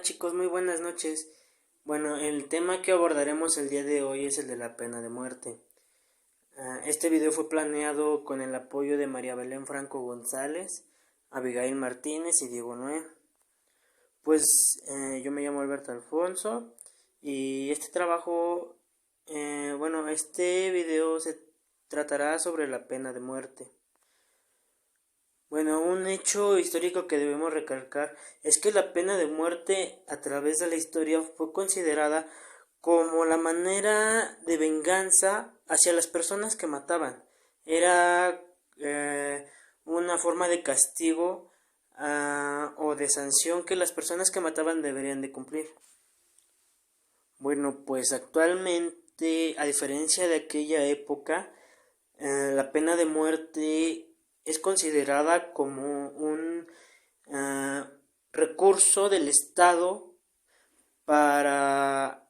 chicos, muy buenas noches. Bueno, el tema que abordaremos el día de hoy es el de la pena de muerte. Este video fue planeado con el apoyo de María Belén Franco González, Abigail Martínez y Diego Noé. Yo me llamo Alberto Alfonso y este video se tratará sobre la pena de muerte. Bueno, un hecho histórico que debemos recalcar es que la pena de muerte a través de la historia fue considerada como la manera de venganza hacia las personas que mataban. Era una forma de castigo o de sanción que las personas que mataban deberían de cumplir. Bueno, pues actualmente, a diferencia de aquella época, la pena de muerte es considerada como un recurso del Estado para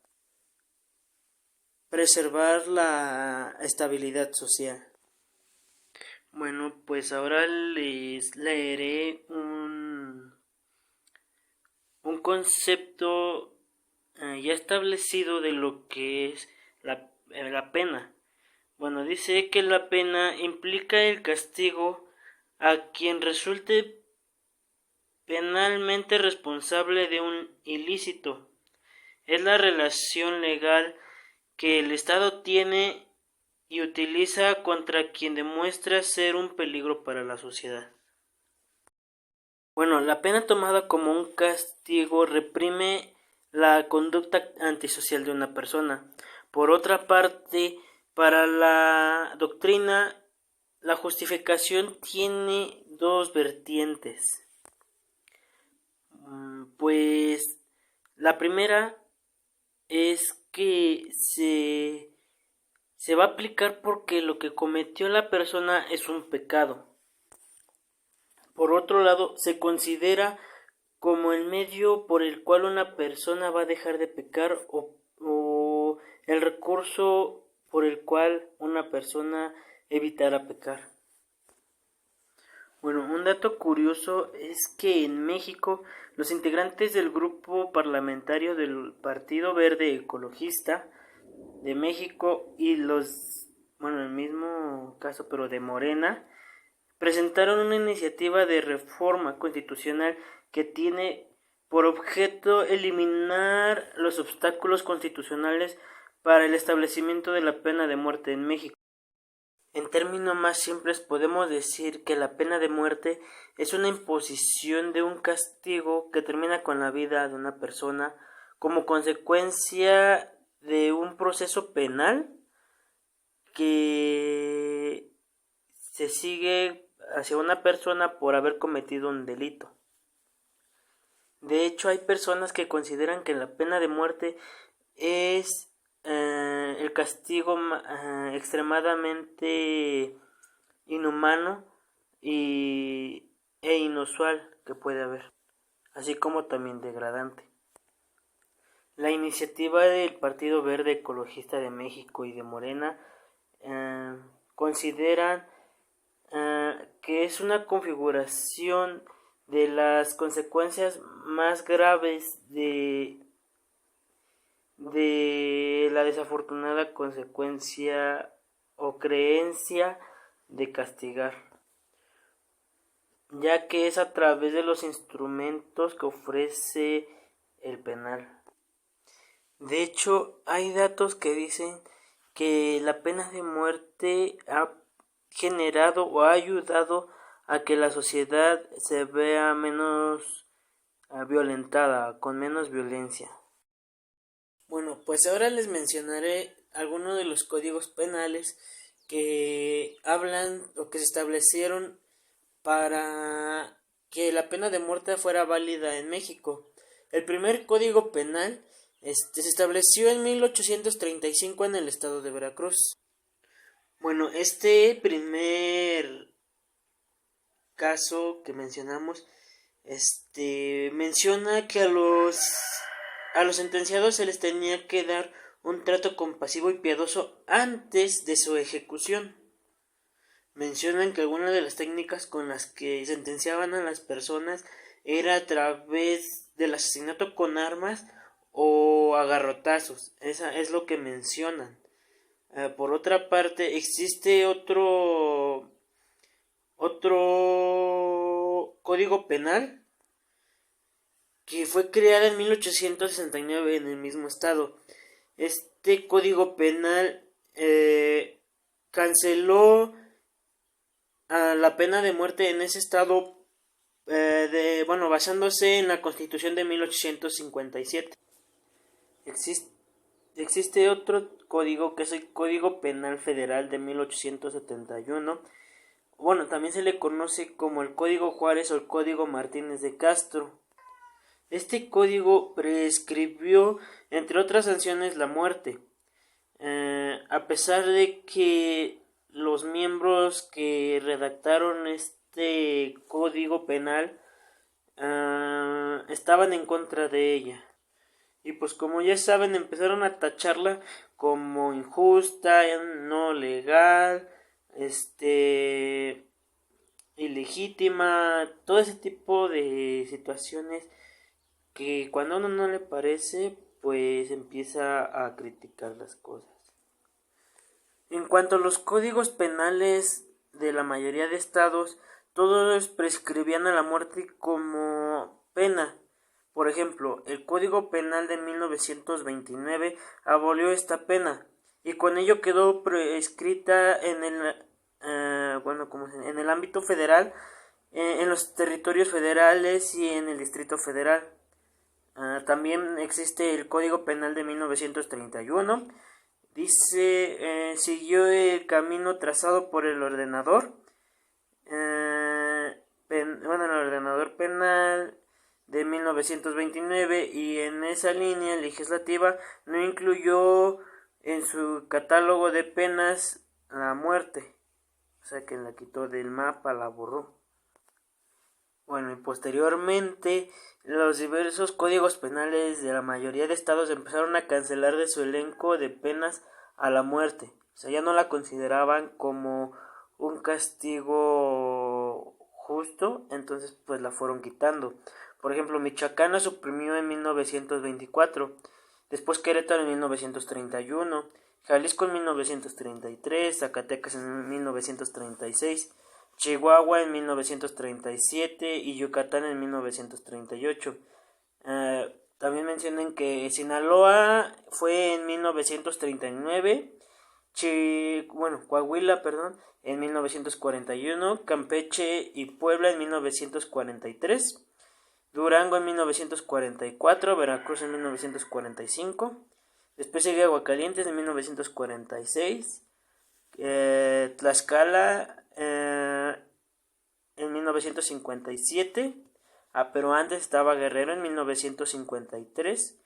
preservar la estabilidad social. Bueno, pues ahora les leeré un concepto ya establecido de lo que es la pena. Bueno, dice que la pena implica el castigo a quien resulte penalmente responsable de un ilícito. Es la relación legal que el Estado tiene y utiliza contra quien demuestra ser un peligro para la sociedad. Bueno, la pena tomada como un castigo reprime la conducta antisocial de una persona. Por otra parte, para la doctrina, la justificación tiene dos vertientes. Pues la primera es que se va a aplicar porque lo que cometió la persona es un pecado. Por otro lado, se considera como el medio por el cual una persona va a dejar de pecar o el recurso por el cual una persona evitará pecar. Bueno, un dato curioso es que en México los integrantes del grupo parlamentario del Partido Verde Ecologista de México y el mismo caso pero de Morena, presentaron una iniciativa de reforma constitucional que tiene por objeto eliminar los obstáculos constitucionales para el establecimiento de la pena de muerte en México. En términos más simples podemos decir que la pena de muerte es una imposición de un castigo que termina con la vida de una persona como consecuencia de un proceso penal que se sigue hacia una persona por haber cometido un delito. De hecho, hay personas que consideran que la pena de muerte es el castigo extremadamente inhumano e inusual que puede haber, así como también degradante. La iniciativa del Partido Verde Ecologista de México y de Morena consideran que es una configuración de las consecuencias más graves de la desafortunada consecuencia o creencia de castigar, ya que es a través de los instrumentos que ofrece el penal. De hecho, hay datos que dicen que la pena de muerte ha generado o ha ayudado a que la sociedad se vea menos violentada, con menos violencia. Bueno, pues ahora les mencionaré algunos de los códigos penales que hablan o que se establecieron para que la pena de muerte fuera válida en México. El primer código penal se estableció en 1835 en el estado de Veracruz. Bueno, este primer caso que mencionamos menciona que a los sentenciados se les tenía que dar un trato compasivo y piadoso antes de su ejecución. mencionan que algunas de las técnicas con las que sentenciaban a las personas era a través del asesinato con armas o a garrotazos. Esa es lo que mencionan. Por otra parte, existe otro código penal que fue creado en 1869 en el mismo estado. Este código penal canceló la pena de muerte en ese estado, basándose en la Constitución de 1857. Existe otro código que es el Código Penal Federal de 1871. Bueno, también se le conoce como el Código Juárez o el Código Martínez de Castro. Este código prescribió, entre otras sanciones, la muerte. A pesar de que los miembros que redactaron este código penal estaban en contra de ella. Y pues como ya saben, empezaron a tacharla como injusta, no legal, ilegítima, todo ese tipo de situaciones que cuando a uno no le parece, pues empieza a criticar las cosas. En cuanto a los códigos penales de la mayoría de estados, todos prescribían a la muerte como pena. Por ejemplo, el Código Penal de 1929 abolió esta pena y con ello quedó prescrita en el ámbito federal, en los territorios federales y en el Distrito Federal. También existe el Código Penal de 1931. Dice, siguió el camino trazado por el ordenador. El ordenador penal de 1929 y en esa línea legislativa no incluyó en su catálogo de penas la muerte. O sea que la quitó del mapa, la borró. Bueno, y posteriormente los diversos códigos penales de la mayoría de estados empezaron a cancelar de su elenco de penas a la muerte. O sea, ya no la consideraban como un castigo justo, entonces pues la fueron quitando. Por ejemplo, Michoacán la suprimió en 1924, después Querétaro en 1931, Jalisco en 1933, Zacatecas en 1936, Chihuahua en 1937 y Yucatán en 1938. También mencionan que Sinaloa fue en 1939, Coahuila, en 1941, Campeche y Puebla en 1943, Durango en 1944, Veracruz en 1945, después sigue Aguascalientes en 1946, Tlaxcala en 1957, pero antes estaba Guerrero en 1953,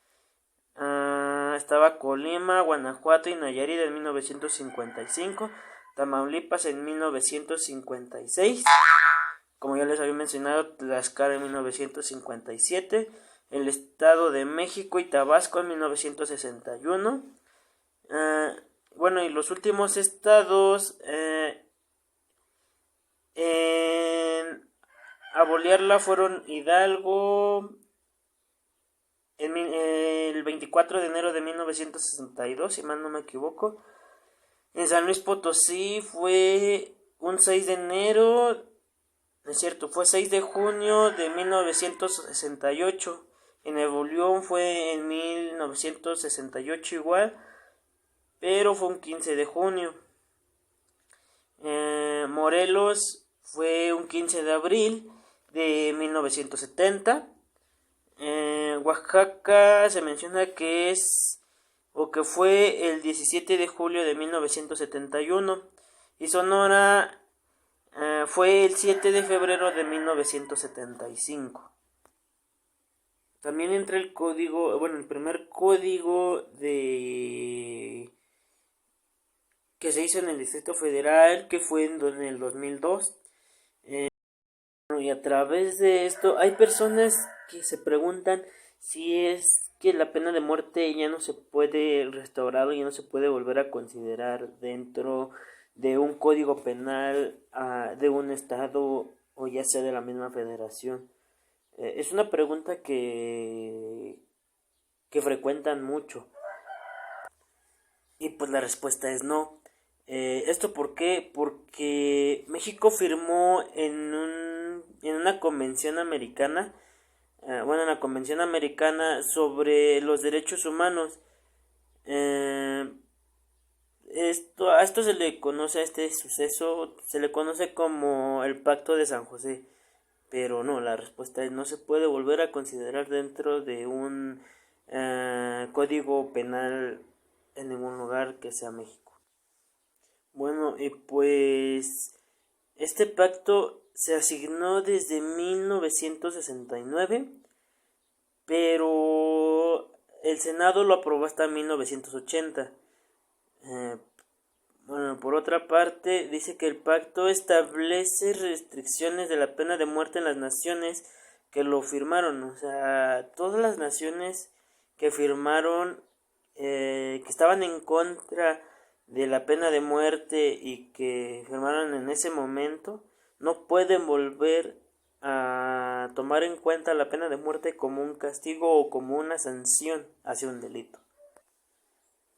estaba Colima, Guanajuato y Nayarit en 1955, Tamaulipas en 1956, como ya les había mencionado, Tlaxcala en 1957, el Estado de México y Tabasco en 1961. Y los últimos estados en abolirla fueron Hidalgo el 24 de enero de 1962, si mal no me equivoco. En San Luis Potosí fue un 6 de enero, no es cierto, fue 6 de junio de 1968. En Nuevo León fue en 1968 igual, pero fue un 15 de junio. Morelos fue un 15 de abril de 1970. Oaxaca se menciona que fue el 17 de julio de 1971 y Sonora fue el 7 de febrero de 1975. También entra el primer código que se hizo en el Distrito Federal, que fue en el 2002. Y a través de esto hay personas que se preguntan si es que la pena de muerte ya no se puede restaurar, ya no se puede volver a considerar dentro de un código penal de un estado o ya sea de la misma federación. Es una pregunta que frecuentan mucho. Y pues la respuesta es no. ¿Esto por qué? Porque México firmó en una convención americana, en la convención americana sobre los derechos humanos. A esto se le conoce, a este suceso, se le conoce como el Pacto de San José. Pero no, la respuesta es no se puede volver a considerar dentro de un código penal en ningún lugar que sea México. Bueno, y pues este pacto se asignó desde 1969, pero el Senado lo aprobó hasta 1980. Por otra parte, dice que el pacto establece restricciones de la pena de muerte en las naciones que lo firmaron. O sea, todas las naciones que firmaron, que estaban en contra de la pena de muerte y que firmaron en ese momento, no pueden volver a tomar en cuenta la pena de muerte como un castigo o como una sanción hacia un delito.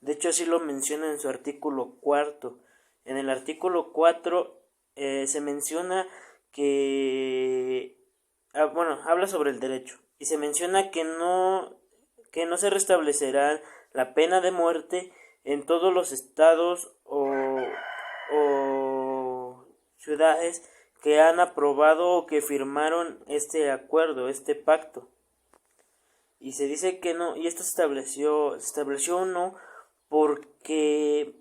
De hecho, así lo menciona en su artículo 4. En el artículo 4 se menciona que, habla sobre el derecho. Y se menciona que no se restablecerá la pena de muerte en todos los estados o ciudades que han aprobado o que firmaron este acuerdo, este pacto. Y se dice que no, y esto se estableció no, porque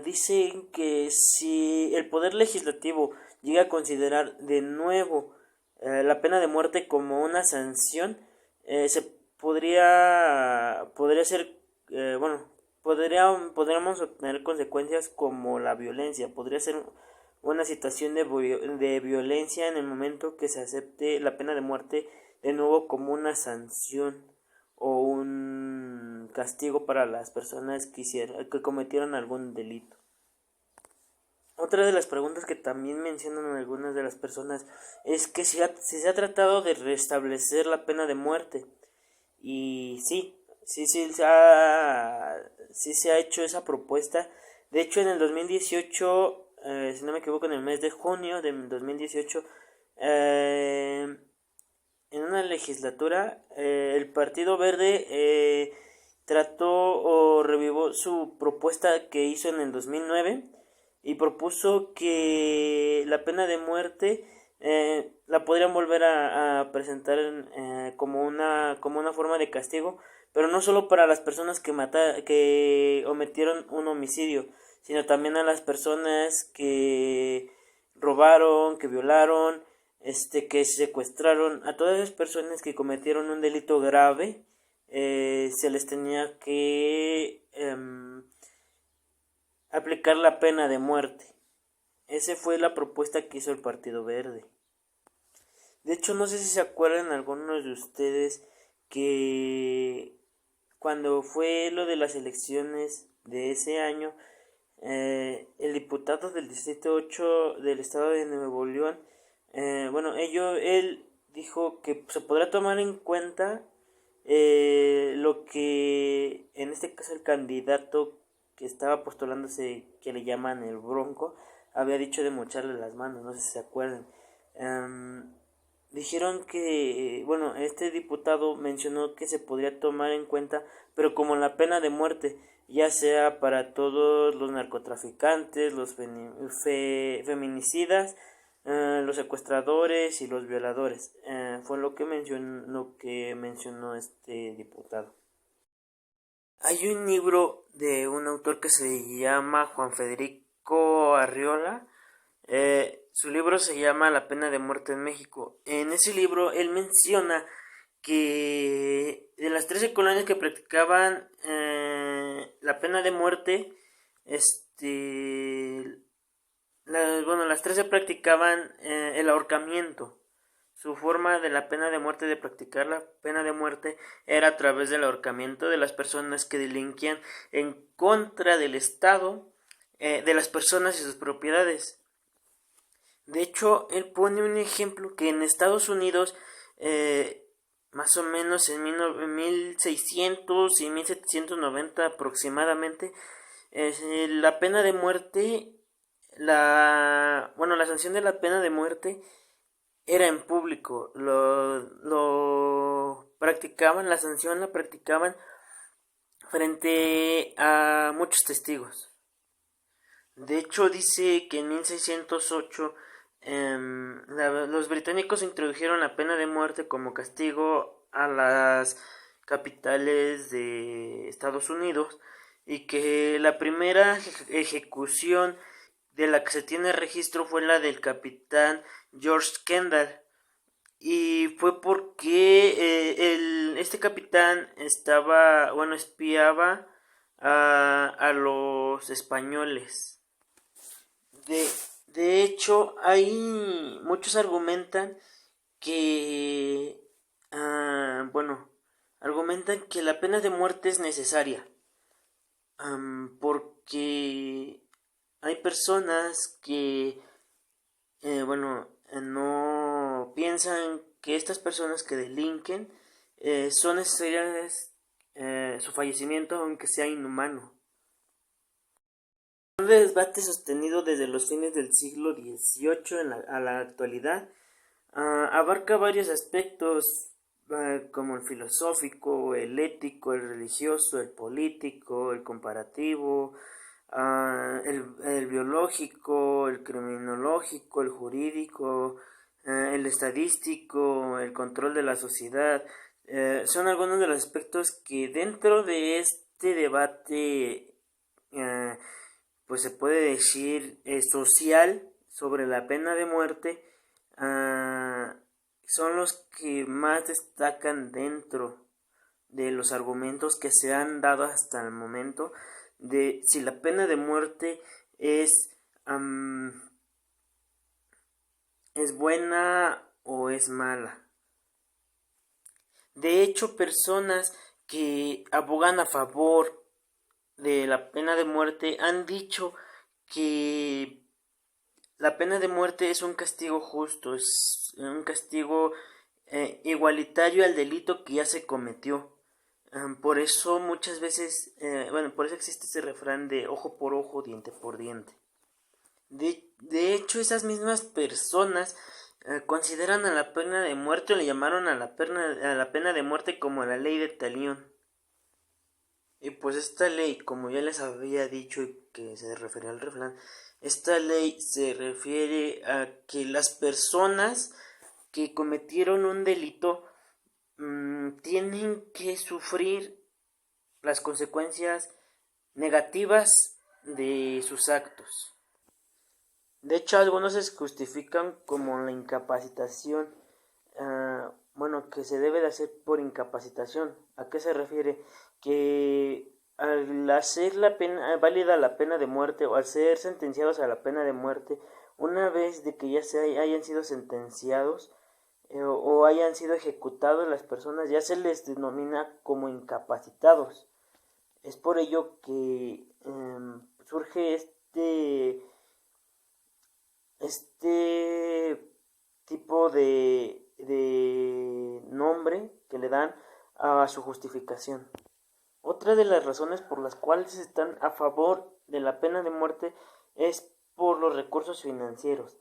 dicen que si el Poder Legislativo llega a considerar de nuevo la pena de muerte como una sanción, podríamos obtener consecuencias como la violencia. Podría ser una situación de violencia en el momento que se acepte la pena de muerte de nuevo como una sanción o un castigo para las personas que cometieron algún delito. Otra de las preguntas que también mencionan algunas de las personas es que si se ha tratado de restablecer la pena de muerte. Y sí se ha hecho esa propuesta. De hecho, en el 2018, si no me equivoco, en el mes de junio de 2018, en una legislatura, el Partido Verde trató o revivó su propuesta que hizo en el 2009 y propuso que la pena de muerte la podrían volver a presentar como una forma de castigo, pero no solo para las personas que cometieron un homicidio, sino también a las personas que robaron, que violaron, que secuestraron. A todas las personas que cometieron un delito grave, se les tenía que aplicar la pena de muerte. Esa fue la propuesta que hizo el Partido Verde. De hecho, no sé si se acuerdan algunos de ustedes que cuando fue lo de las elecciones de ese año, el diputado del Distrito 8 del estado de Nuevo León, él dijo que se podrá tomar en cuenta lo que en este caso el candidato que estaba postulándose, que le llaman el Bronco, había dicho de mocharle las manos, no sé si se acuerdan. Dijeron que, este diputado mencionó que se podría tomar en cuenta, pero como la pena de muerte, ya sea para todos los narcotraficantes, los feminicidas, los secuestradores y los violadores. Fue lo que mencionó este diputado. Hay un libro de un autor que se llama Juan Federico Arriola. Su libro se llama La pena de muerte en México. En ese libro él menciona que de las 13 colonias que practicaban la pena de muerte, las 13 practicaban el ahorcamiento. Su forma de la pena de muerte, de practicar la pena de muerte, era a través del ahorcamiento de las personas que delinquían en contra del Estado de las personas y sus propiedades. De hecho, él pone un ejemplo que en Estados Unidos, más o menos en 1600 y 1790 aproximadamente, la pena de muerte, la sanción de la pena de muerte era en público. Lo practicaban, la sanción la practicaban frente a muchos testigos. De hecho, dice que en 1608 los británicos introdujeron la pena de muerte como castigo a las capitales de Estados Unidos y que la primera ejecución de la que se tiene registro fue la del capitán George Kendall, y fue porque este capitán espiaba a los españoles. De, de hecho, hay muchos argumentan que, argumentan que la pena de muerte es necesaria, porque hay personas que, no piensan que estas personas que delinquen son necesarias su fallecimiento, aunque sea inhumano. Un debate sostenido desde los fines del siglo XVIII a la actualidad abarca varios aspectos como el filosófico, el ético, el religioso, el político, el comparativo, el biológico, el criminológico, el jurídico, el estadístico, el control de la sociedad. Son algunos de los aspectos que dentro de este debate pues se puede decir social sobre la pena de muerte, son los que más destacan dentro de los argumentos que se han dado hasta el momento de si la pena de muerte es buena o es mala. De hecho, personas que abogan a favor de la pena de muerte han dicho que la pena de muerte es un castigo justo, es un castigo igualitario al delito que ya se cometió. Por eso muchas veces, por eso existe ese refrán de ojo por ojo, diente por diente. De hecho, esas mismas personas consideran a la pena de muerte, o le llamaron a la pena de muerte como la ley de Talión. Y pues esta ley, como ya les había dicho y que se refería al refrán, esta ley se refiere a que las personas que cometieron un delito tienen que sufrir las consecuencias negativas de sus actos. De hecho, algunos se justifican como la incapacitación, que se debe de hacer por incapacitación. ¿A qué se refiere? Que al hacer válida la pena de muerte o al ser sentenciados a la pena de muerte, una vez de que ya hayan sido sentenciados o hayan sido ejecutados, las personas ya se les denomina como incapacitados. Es por ello que surge este tipo de nombre que le dan a su justificación. Otra de las razones por las cuales están a favor de la pena de muerte es por los recursos financieros,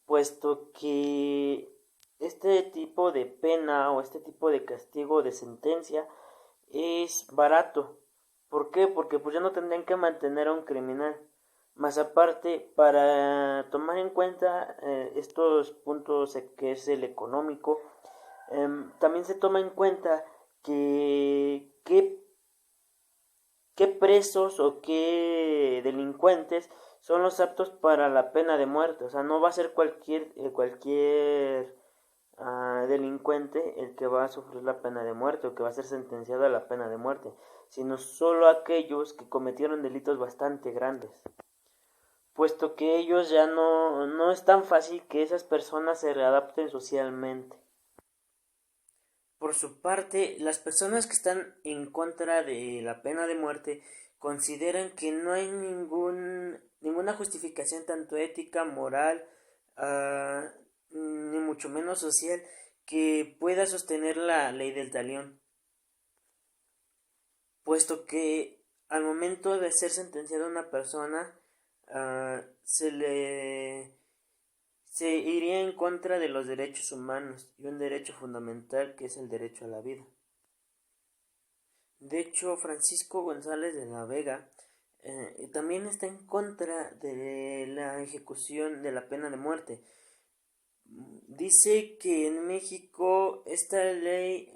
puesto que este tipo de pena o este tipo de castigo o de sentencia es barato. ¿Por qué? Porque pues ya no tendrían que mantener a un criminal. Más aparte, para tomar en cuenta estos puntos que es el económico, también se toma en cuenta que qué presos o qué delincuentes son los aptos para la pena de muerte. O sea, no va a ser cualquier delincuente el que va a sufrir la pena de muerte o que va a ser sentenciado a la pena de muerte, sino solo aquellos que cometieron delitos bastante grandes, puesto que ellos ya no es tan fácil que esas personas se readapten socialmente. por su parte, las personas que están en contra de la pena de muerte consideran que no hay ninguna justificación tanto ética, moral, ni mucho menos social que pueda sostener la ley del talión, puesto que al momento de ser sentenciada una persona se iría en contra de los derechos humanos y un derecho fundamental que es el derecho a la vida. De hecho, Francisco González de la Vega también está en contra de la ejecución de la pena de muerte. Dice que en México esta ley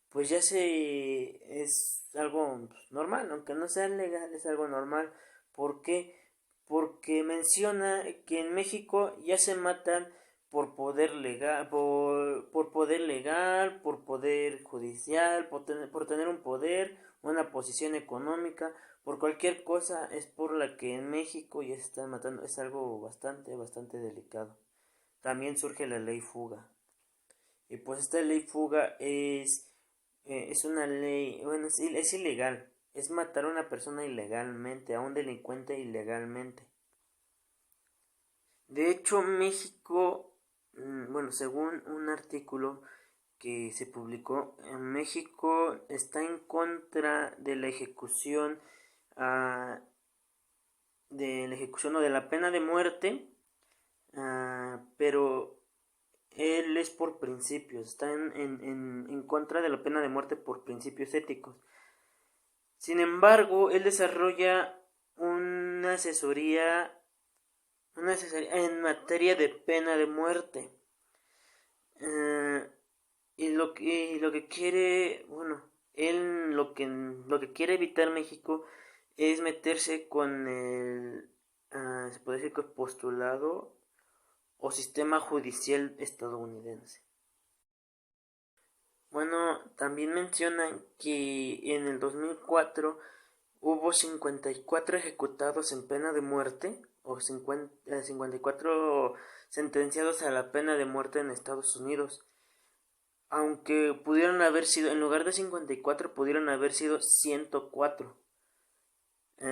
pues ya es algo normal, aunque no sea legal, es algo normal. ¿Por qué? Porque menciona que en México ya se matan por poder legal, por poder legal, por poder judicial, por tener un poder, una posición económica, por cualquier cosa es por la que en México ya se están matando. Es algo bastante delicado. También surge la ley fuga. Y pues esta ley fuga es una ley, bueno, es ilegal. Es matar a una persona ilegalmente, a un delincuente ilegalmente. De hecho, México, bueno, según un artículo que se publicó, en México está en contra ah, de la ejecución o de la pena de muerte, pero él es por principios, está en contra de la pena de muerte por principios éticos. Sin embargo, él desarrolla una asesoría en materia de pena de muerte. Y lo que quiere, bueno, él lo que quiere evitar México es meterse con se puede decir que postulado o sistema judicial estadounidense. Bueno, también mencionan que en el 2004 hubo 54 ejecutados en pena de muerte o 54 sentenciados a la pena de muerte en Estados Unidos. Aunque pudieron haber sido, en lugar de 54, pudieron haber sido 104.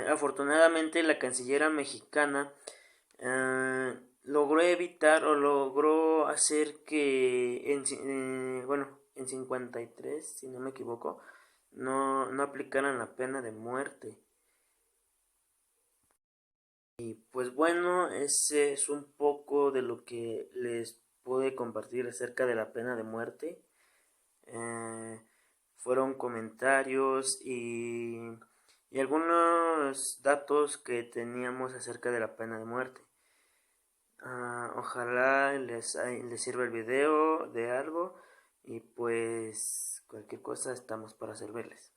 Afortunadamente la cancillera mexicana logró evitar o logró hacer que en 53, si no me equivoco, no aplicaran la pena de muerte. Y pues bueno, ese es un poco de lo que les pude compartir acerca de la pena de muerte. Eh, Fueron comentarios y algunos datos que teníamos acerca de la pena de muerte. Ojalá les sirva el video de algo y pues cualquier cosa estamos para servirles.